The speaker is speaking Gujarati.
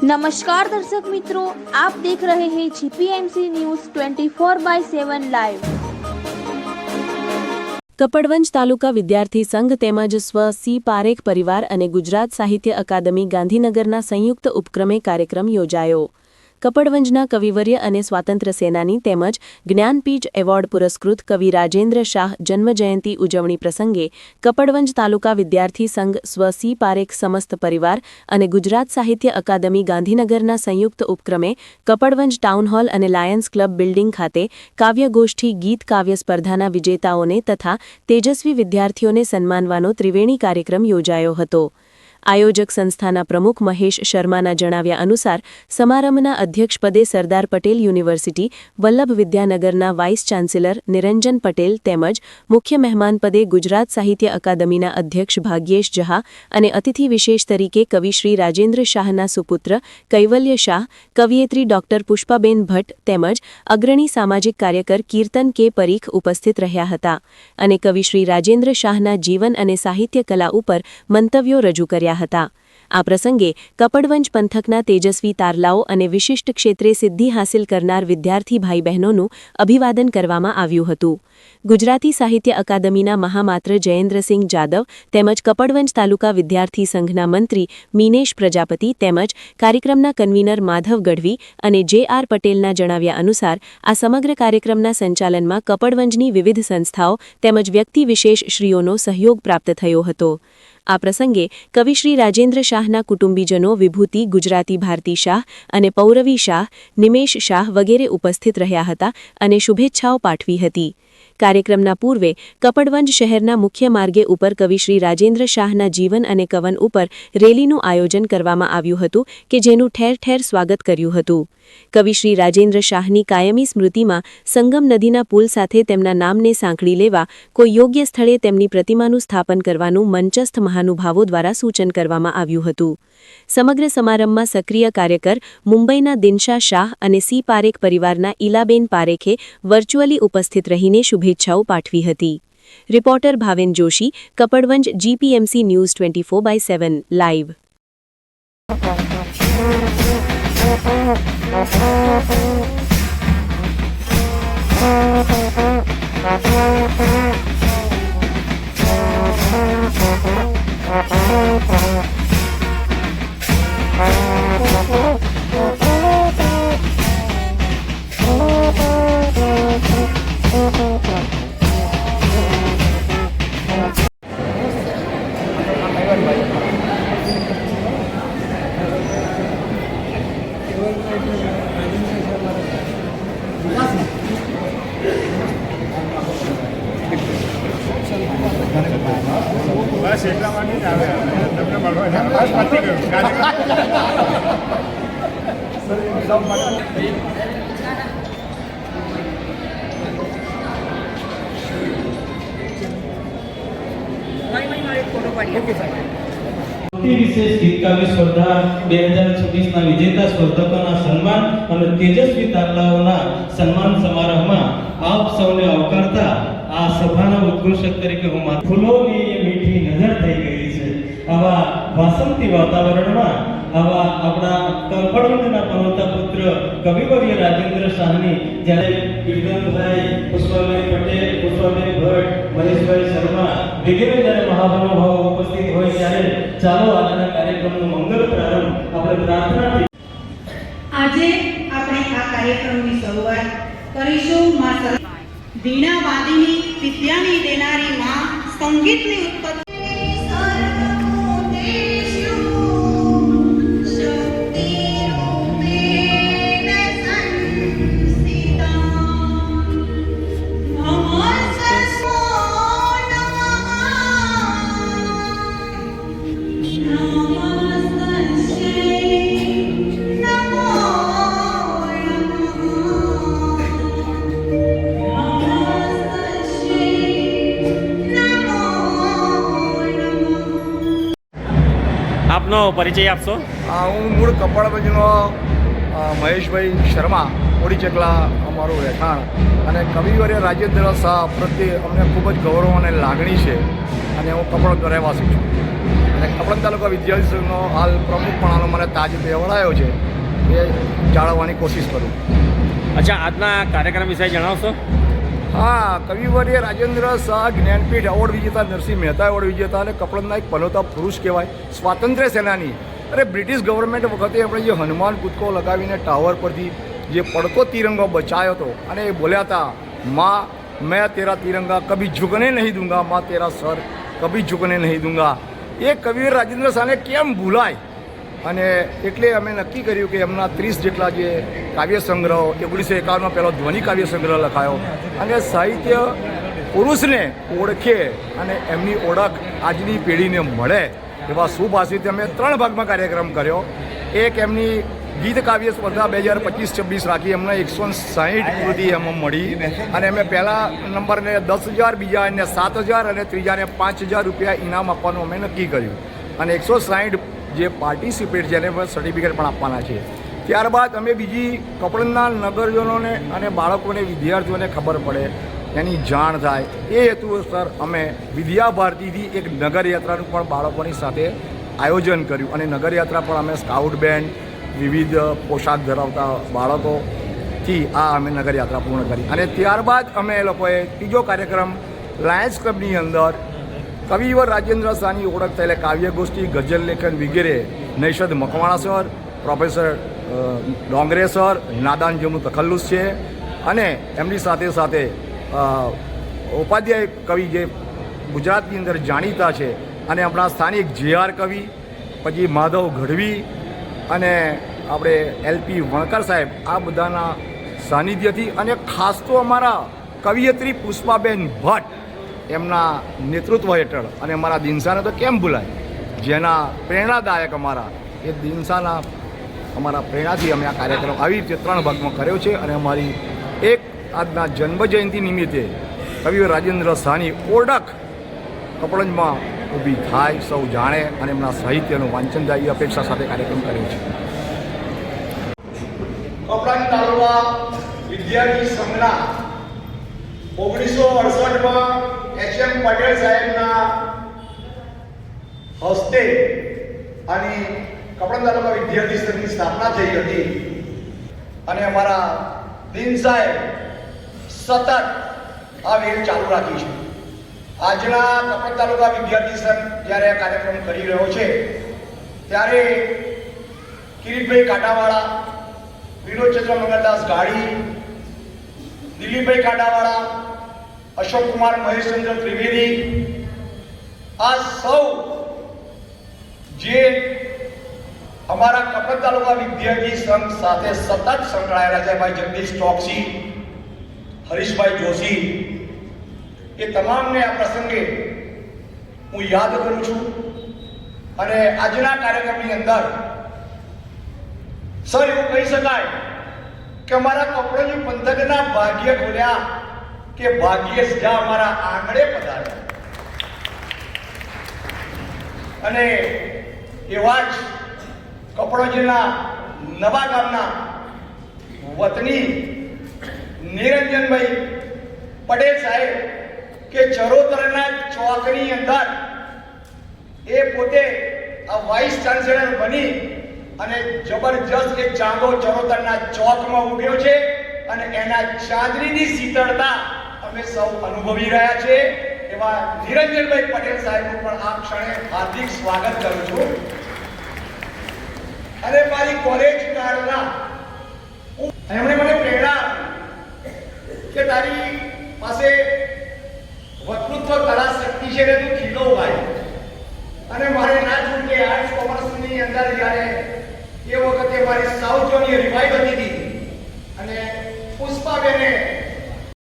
नमस्कार दर्शक मित्रों, आप देख रहे हैं जीपीएमसी न्यूज़ 24/7 लाइव। કપડવંજ તાલુકા વિદ્યાર્થી સંઘ તેમજ સ્વ સી પારેખ પરિવાર અને ગુજરાત સાહિત્ય અકાદમી ગાંધીનગરના સંયુક્ત ઉપક્રમે કાર્યક્રમ યોજાયો। કપડવંજના કવિવર્ય અને સ્વાતંત્ર્ય સેનાની તેમજ જ્ઞાનપીઠ એવોર્ડ પુરસ્કૃત કવિ રાજેન્દ્ર શાહ જન્મજયંતિ ઉજવણી પ્રસંગે કપડવંજ તાલુકા વિદ્યાર્થી સંઘ સ્વ સી પારેખ સમસ્ત પરિવાર અને ગુજરાત સાહિત્ય અકાદમી ગાંધીનગરના સંયુક્ત ઉપક્રમે કપડવંજ ટાઉન હોલ અને લાયન્સ ક્લબ બિલ્ડિંગ ખાતે કાવ્યગોષ્ઠી ગીત કાવ્ય સ્પર્ધાના વિજેતાઓને તથા તેજસ્વી વિદ્યાર્થીઓને સન્માનવાનો ત્રિવેણી કાર્યક્રમ યોજાયો હતો। આયોજક સંસ્થાના પ્રમુખ મહેશ શર્માના જણાવ્યા અનુસાર સમારંભના અધ્યક્ષપદે સરદાર પટેલ યુનિવર્સિટી વલ્લભ વિદ્યાનગરના વાઇસ ચાન્સેલર નિરંજન પટેલ તેમજ મુખ્ય મહેમાન પદે ગુજરાત સાહિત્ય અકાદમીના અધ્યક્ષ ભાગ્યેશ જહા અને અતિથિ વિશેષ તરીકે કવિ શ્રી રાજેન્દ્ર શાહના સુપુત્ર કૈવલ્ય શાહ, કવિયત્રી ડોક્ટર પુષ્પાબેન ભટ્ટ તેમજ અગ્રણી સામાજિક કાર્યકર કીર્તન કે પરીખ ઉપસ્થિત રહ્યા હતા અને કવિ શ્રી રાજેન્દ્ર શાહના જીવન અને સાહિત્ય કલા ઉપર મંતવ્યો રજૂ કર્યા હતા। આ પ્રસંગે કપડવંજ પંથકના તેજસ્વી તારલાઓ અને વિશિષ્ટ ક્ષેત્રે સિદ્ધિ હાંસિલ કરનાર વિદ્યાર્થી ભાઈ બહેનોનું અભિવાદન કરવામાં આવ્યું હતું। ગુજરાતી સાહિત્ય અકાદમીના મહામાત્ર જયેન્દ્રસિંહ જાદવ તેમજ કપડવંજ તાલુકા વિદ્યાર્થી સંઘના મંત્રી મીનેશ પ્રજાપતિ તેમજ કાર્યક્રમના કન્વીનર માધવ ગઢવી અને જે.આર. પટેલના જણાવ્યા અનુસાર આ સમગ્ર કાર્યક્રમના સંચાલનમાં કપડવંજની વિવિધ સંસ્થાઓ તેમજ વ્યક્તિ વિશેષશ્રીઓનો સહયોગ પ્રાપ્ત થયો હતો। આ પ્રસંગે કવિ શ્રી રાજેન્દ્ર શાહના કુટુંબીજનો વિભૂતિ ગુજરાતી ભારતી શાહ અને પૌરવી શાહ, નિમેશ શાહ વગેરે ઉપસ્થિત રહ્યા હતા અને શુભેચ્છાઓ પાઠવી હતી। કાર્યક્રમના પૂર્વે કપડવંજ શહેરના મુખ્ય માર્ગે ઉપર કવિ શ્રી રાજેન્દ્ર શાહના જીવન અને કવન ઉપર રેલીનું આયોજન કરવામાં આવ્યું હતું કે જેનું ઠેર ઠેર સ્વાગત કર્યું હતું। કવિ શ્રી રાજેન્દ્ર શાહની કાયમી સ્મૃતિમાં સંગમ નદીના પુલ સાથે તેમના નામને સાંકળી લેવા કોઈ યોગ્ય સ્થળે તેમની પ્રતિમાનું સ્થાપન કરવાનું મંચસ્થ મહાનુભાવો દ્વારા સૂચન કરવામાં આવ્યું હતું। સમગ્ર સમારંભમાં સક્રિય કાર્યકર મુંબઈના દિનશા શાહ અને સી પારેખ પરિવારના ઈલાબેન પારેખે વર્ચ્યુઅલી ઉપસ્થિત રહીને શુભેચ્છાઓ પાઠવી હતી। Reporter Bhaven Joshi, Kapadvanj, GPMC news 24/7 live. બસ એટલા માટે જ આવે તમને મળવા બસ પતી ગયું। વિશેષ ગીત કાવ્ય સ્પર્ધા 2026ના વિજેતા સ્પર્ધકોના સન્માન અને તેજસ્વી તારલાઓના સન્માન સમારોહમાં આપ સૌને આવકારતા આ સભાના ઉદ્ઘોષક તરીકે હું ફૂલોની મીઠી નજર થઈ ગઈ છે। આવા વાસંતી વાતાવરણમાં આવા આપણા કપડવંજના પનોતા પુત્ર કવિવર્ય રાજેન્દ્ર શાહની જ્યારે કીર્તનભાઈ, પુષ્પાબેન પટેલ, પુષ્પાબેન ભટ્ટ, મહેશભાઈ શર્મા વગેરે જ્યારે મહાનુભાવો ઉપસ્થિત હોય ત્યારે ચાલો આજના કાર્યક્રમનો મંગલ પ્રારંભ આપણે પ્રાર્થનાથી આજે આપણે આ કાર્યક્રમની શરૂઆત કરીશું માં વીણા વાદિની વિદ્યાની દેનારી માં સંગીતની ઉત્પત્તિ આપનો પરિચય આપશો? હું મૂળ કપડવંજનો મહેશભાઈ શર્મા, ઓડી ચકલા અમારું રહેઠાણ અને કવિવર્ય રાજેન્દ્ર શાહ પ્રત્યે અમને ખૂબ જ ગૌરવ અને લાગણી છે અને હું કપડવંજનો રહેવાસી છું। અને કપડવંજ તાલુકા વિદ્યાર્થી સંઘનો હાલ પ્રમુખપણાનો મને તાજ બેવડાયો છે એ જાળવવાની કોશિશ કરું. અચ્છા, આજના કાર્યક્રમ વિશે જણાવશો? હા, કવિવર્ય રાજેન્દ્ર શાહ જ્ઞાનપીઠ એવોર્ડ વિજેતા, નરસિંહ મહેતા એવોર્ડ વિજેતા અને કપડવંજના એક પનોતા પુરુષ કહેવાય, સ્વાતંત્ર્ય સેનાની. અરે બ્રિટિશ ગવર્મેન્ટ વખતે આપણે જે હનુમાન કૂદકો લગાવીને ટાવર પરથી જે પડતો તિરંગો બચાવ્યો હતો અને એ બોલ્યા હતા, માँ मैं तेरा तिरंगा कभी झुकने नहीं दूंगा, माँ तेरा सर कभी झुकने नहीं दूंगा. એ કવિ રાજેન્દ્ર શાહને કેમ ભૂલાય? અને એટલે અમે નક્કી કર્યું કે એમના 30 જેટલા જે કાવ્ય સંગ્રહો, 1951માં પહેલો ધ્વનિ કાવ્ય સંગ્રહ લખાયો અને સાહિત્ય પુરુષને ઓળખે અને એમની ઓળખ આજની પેઢીને મળે એવા શુભાષિત અમે 3 ભાગમાં કાર્યક્રમ કર્યો. એક એમની ગીત કાવ્ય સ્પર્ધા 2025-26 રાખી, એમને 160 કૃતિ એમાં મળી અને અમે પહેલા નંબરને 10,000, બીજા એને 7,000 અને ત્રીજાને 5,000 રૂપિયા ઇનામ આપવાનું અમે નક્કી કર્યું. અને 160 જે પાર્ટિસિપેટ છે એને સર્ટિફિકેટ પણ આપવાના છે. ત્યારબાદ અમે બીજી કપડવંજના નગરજનોને અને બાળકોને, વિદ્યાર્થીઓને ખબર પડે, એની જાણ થાય એ હેતુસર અમે વિદ્યા ભારતીથી એક નગરયાત્રાનું પણ બાળકોની સાથે આયોજન કર્યું અને નગરયાત્રા પણ અમે સ્કાઉટ બેન્ડ, વિવિધ પોશાક ધરાવતા બાળકોથી આ અમે નગરયાત્રા પૂર્ણ કરી. અને ત્યારબાદ અમે એ લોકોએ ત્રીજો કાર્યક્રમ લાયન્સ ક્લબની અંદર કવિવર રાજેન્દ્ર શાહની ઓળખ થયેલા કાવ્યગોષ્ઠી, ગઝલ લેખન વગેરે Naishad Makwana sir, professor Dongre sir, Nadan જેમનું તખલ્લુસ છે અને એમની સાથે સાથે ઉપાધ્યાય કવિ જે ગુજરાતની અંદર જાણીતા છે અને આપણા સ્થાનિક જે.આર. કવિ, પછી માધવ ગઢવી અને આપણે એલપી વણકર સાહેબ, આ બધાના સાનિધ્યથી અને ખાસ તો અમારા કવિયત્રી પુષ્પાબેન ભટ્ટ એમના નેતૃત્વ હેઠળ અને અમારા દિનસાને તો કેમ ભૂલાય, જેના પ્રેરણાદાયક અમારા એ દિનસાના અમારા પ્રેરણાથી અમે આ કાર્યક્રમ આવી રીતે 3 ભાગમાં કર્યો છે. અને અમારી એક આજના જન્મજયંતિ નિમિત્તે કવિ રાજેન્દ્ર શાહની ઓળખ કપડવંજમાં ઊભી થાય, સૌ જાણે અને એમના સાહિત્યનું વાંચન થાય એ અપેક્ષા સાથે કાર્યક્રમ કર્યો છે. કપડવંજ તાલુકા વિદ્યાર્થી સંઘના 1968માં એચ.એમ. પટેલ સાહેબના હસ્તે અને કપડવંજ તાલુકા વિદ્યાર્થી સંઘની સ્થાપના થઈ હતી અને અમારા દિન સાહેબ સતત આ વેલ ચાલુ રાખી છે. આજના કપડવંજ તાલુકા વિદ્યાર્થી સંઘ જ્યારે આ કાર્યક્રમ કરી રહ્યો છે ત્યારે કિરીટભાઈ કાંટાવાળા, વિનોદચંદ્ર મંગલદાસ ગાડી, દિલીપભાઈ કાંટાવાળા, અશોકકુમાર મહેશચંદ્ર ત્રિવેદી, આ સૌ જે અમારા કપડવંજ તાલુકા વિદ્યાર્થી સંઘ સાથે સતત સંકળાયેલા છે, ભાઈ જગદીશ ચોકસી, હરીશભાઈ જોશી, એ તમામને આ પ્રસંગે હું યાદ કરું છું. અને આજના કાર્યક્રમની અંદર સર એવું કહી શકાય કે અમારા કપડવંજ પંથકના ભાગ્ય ખોલ્યા કે ભાગ્ય જ્યાં અમારા આંગણે પધાર્યા. અને એવા જ કપડવંજના નવા ગામના વતની નિરંજનભાઈ પટેલ સાહેબ કે ચરોતરના ચોકની અંદર એ પોતે આ વાઇસ ચાન્સેલર બની અને જબરજસ્ત એક ચાંદો ચરોતરના ચોકમાં ઉગ્યો છે અને એના ચાંદનીની શીતળતા અમે સૌ અનુભવી રહ્યા છે. એવા નિરંજનભાઈ પટેલ સાહેબનું પણ આ ક્ષણે હાર્દિક સ્વાગત કરું છું. અને મારી કોલેજ કાળના એમણે મને પ્રેરણા કે તારી પાસે વક્તૃત્વ કલા શક્તિ છે ને તું ખીલો ભાઈ. અને મારે ના છૂટકે આર્ટ્સ કોમર્સની અંદર જ્યારે એ વખતે મારી સાઉથ જોની રિવાઇવ હતી અને પુષ્પાબેને